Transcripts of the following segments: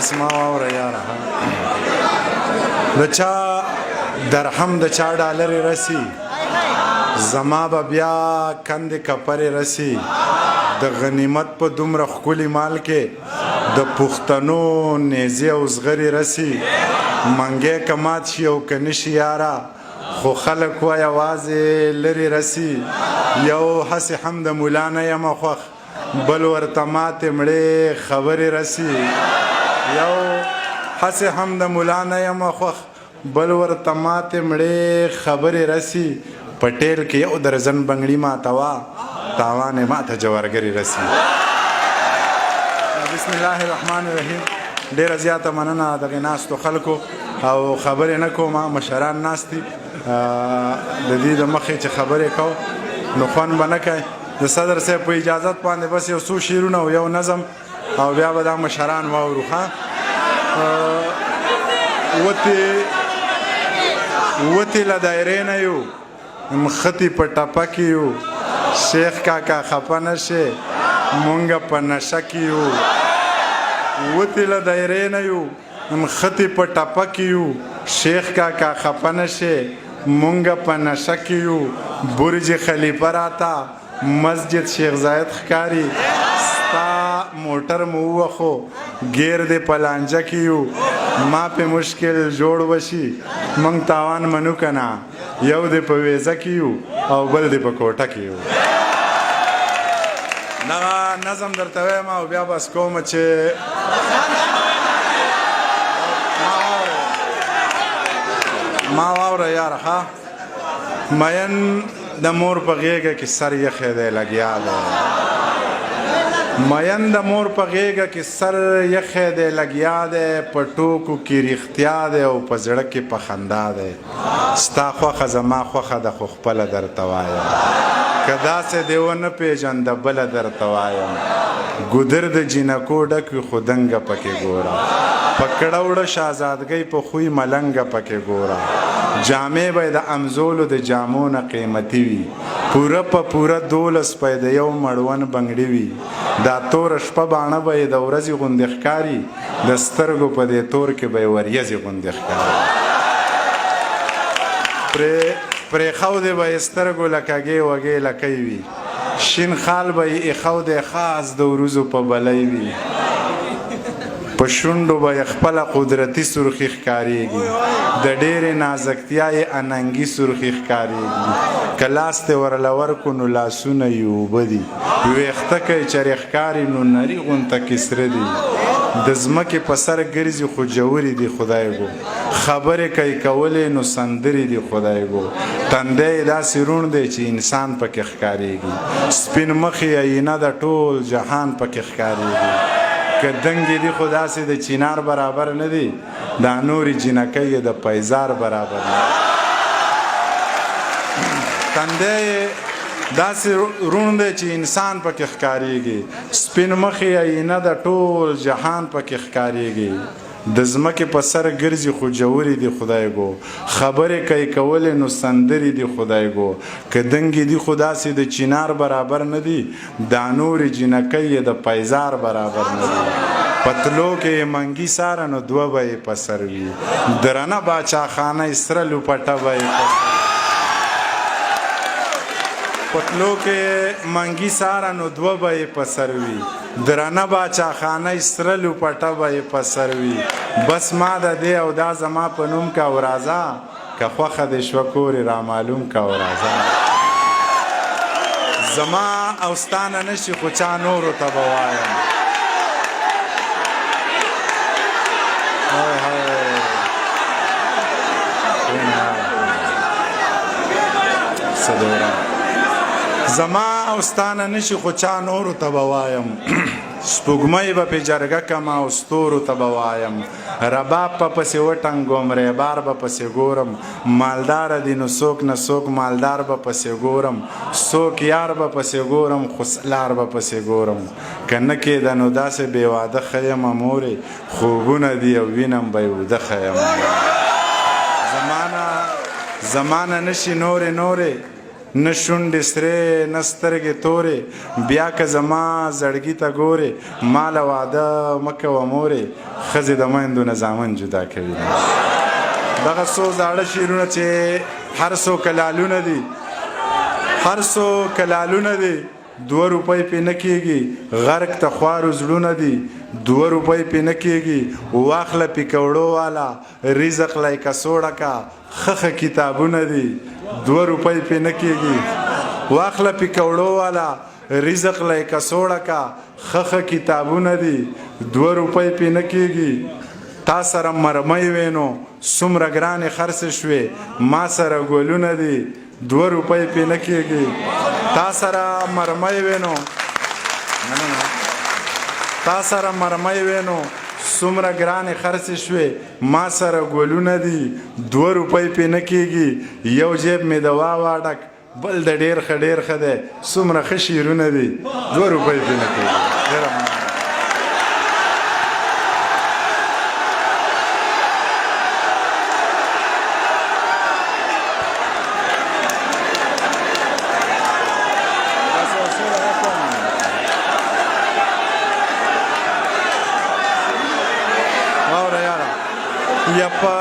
بس ما واوره یاره د چا درهم د چا ډالرې رسی زما به بیا کندې کپرې رسی د غنیمت په دومره ښکلي مال کې د پښتنو نیزې او زغرې رسی منګی که مات شي او که نشي یاره خو خلک وه یوازې لرې رسی یو هسې هم د ملا نه یمه خوښ بل ورته ماتې مړې خبرې رسی یو هسې هم د ملا نه یمه خوښ بل ورته ماتې مړې خبرې رسی پټیل کې یو درزن بنګړي ماتوه تاوان یې ماته جوارګرې رسی بسم الله الرحمن الرحیم ډېره زیاته مننه دغې ناستو خلکو او خبرې نه کوم مشران ناست دي د دې د مخې چې خبرې کوو نو خوند به نه کوي د صدر صاحب په اجازت باندې بس یو څو شعرونه او یو نظم او بیا به دا مشران واورو ښه وتې له دایرې نه یو مخطي په ټپه کې یو شیخ کاکا خفه نه شې مونږ په نشه کې یو وتې له دایرې نه یو مخطي په ټپه کې یو شیخ کاکا خفه نه شې مونږ په نشه کې یو برج خلیفه راته مسجد شیخ زاید ښکاري ستا موټر مو ووخو ګیر دې په لانجه کې یو ما په مشکل جوړ وشي موږ تاوان منو که نه یو دې په ویزه کې یو او بل دې په کوټه کې یو دغه نظم درته وایم او بیا بس کوم چې ما واوره یاره ښه مین د مور په غېږه کې سر یخی دی لګیا دی مین د مور په غېږه کې سر یخی دی لګیا دی په ټوکو کې رښتیا دی او په زړه کې په خندا دی ستا خوښه زما خوښه ده خو خپله درته وایم که داسې دې ونه پېژنده بله درته وایم ګودر د جینکو ډک وي خو دنګه پکې ګوره په کړه وړه شهزادګۍ په خوی ملنګه پکې ګوره جامې به د امزولو د جامو نه قیمتي وي پوره په پوره 12 پی د یو مړون بنګړي وي دا توره شپه باڼه به یې د ورځې غوندې ښکاري د سترګو په دې تور کې به یې وریځې غوندې ښکاري پرېښودې به یې سترګو لکږې وږې لکۍ وي شین خال به یې ایښودی خاص د وروځو په بلۍ وي په شونډو به یې خپله قدرتي سرخي ښکارېږي د ډېرې نازکتیا یې اننګي سرخي ښکارېږي که لاس دې ورله ورکو نو لاسونه یې اوبه دي ویښته که یې چرې ښکاري نو نري غونته کې سره دي د ځمکې په سر ګرځي خو جوړې دي خدای ګو خبرې که یې کولې نو سندرې دي خدای ګو تندی یې داسې روڼ دی چې انسان پکې ښکارېږي سپین مخ یې آینه د ټول جهان پکې ښکارېږي که دنګې دي خو داسې د چینار برابر نه دي دا نورې جینکۍ یې د پیزار برابر نه دي تندی یې داسې روڼ دی چې انسان پکې ښکارېږي سپین مخ یې آینه د ټول جهان پکې ښکارېږي د ځمکې په سر ګرځي خو جوړې دي خدای ګو خبرې که یې کولې نو سندرې دي خدای ګو که دنګې دي خو داسې د چینار برابر نه دي دا نورې جینکۍ یې د پیزار برابر نه دي پتلو کې یې منګي ساره نو دوه به یې په سر وي درنه باچاخانه یې سره لوپټه به یې په سر پتلو کې منګي ساره نو دوه به یې په سر وي درنه باچاخانه یې سره لوپټه به یې په سر وي بس ما د دې او دا زما په نوم که او راځه که خوښه دې شوه کور یې رامعلوم که او راځه زما او ستا نه نشي خو چا نورو ته به وایم زما او ستا نه نشي خو چا نورو ته به وایم سپوږمۍ به پې جرګه کم او ستورو ته به وایم رباب په پسې وټنګوم ریبار به پسې ګورم مالداره دي نو څوک نه څوک مالدار به پسې ګورم څوک یار به پسې ګورم خو لار به پسې ګورم که نه کېده نو داسې بې واده ښه یمه مورې خوبونه دي او وینم به یې وده ښه یمه زمانه نشي نورې نه شونډې سرې نه سترګې تورې بیا که زما زړګي ته ګورې ما له واده مه کوه مورې ښځې د میندو نه زامن جدا کوي دغه څو زاړه شعرونه چې هر څو کلالونه دي هر څو کلالونه دي 2 روپۍ پې نه کېږي غرق ته خوارو زړونه دي 2 روپۍ پې نه کېږي واخله پکوړو والا رزق لای کڅوړه کا خخه کتابونه دي 2 روپۍ پې نه کېږي واخله پکوړو والا رزق لای کڅوړه کا خخه کتابونه دي 2 روپۍ پې نه کېږي تا سره مرمۍ وینو څومره ګرانې خرڅې شوې ما سره ګلونه دي 2 روپۍ پې نه کېږي تا سره مرمۍ وینو تا سره مرمۍ وینو څومره ګرانې خرڅې شوې ما سره ګلونه دي 2 روپۍ پې نه کېږي یو جیب مې د واوا ډک بل د ډېر ښه ډېر ښه دی څومره ښه شعرونه دي 2 روپۍ پې نه کېږي یا په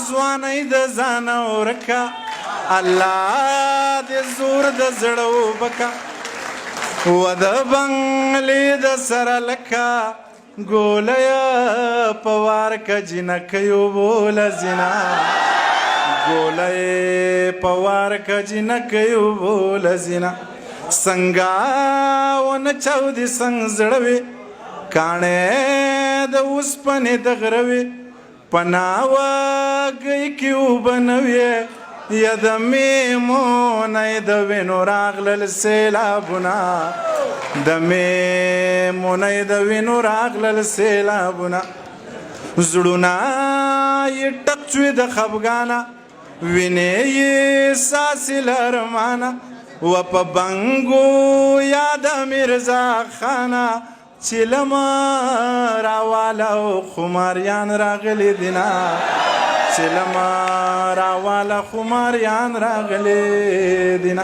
ځوانۍ د ځانه ورکه الله دې زور د زړه وبکه و د بنګلې د سره لکه ګولیه په وار که جنکیو بوله زینا ګولیه په وار که جنکیو بوله زینا څنګه ونه چاودې څنګ زړه وې کاڼې د اوسپنې د غره وې پناوږی کې اوبه نه وې یا د میمونۍ د وینو راغلل سیلابونه د میمونۍ د وینو راغلل سیلابونه زړونه یې ټک شوې د خفګانه وینې یې څاڅي له ارمانه و په بنګو یاد میرزا خانه چلما راوالا خماریان راغلی دینا چلما راوالا خماریان راغلی دینا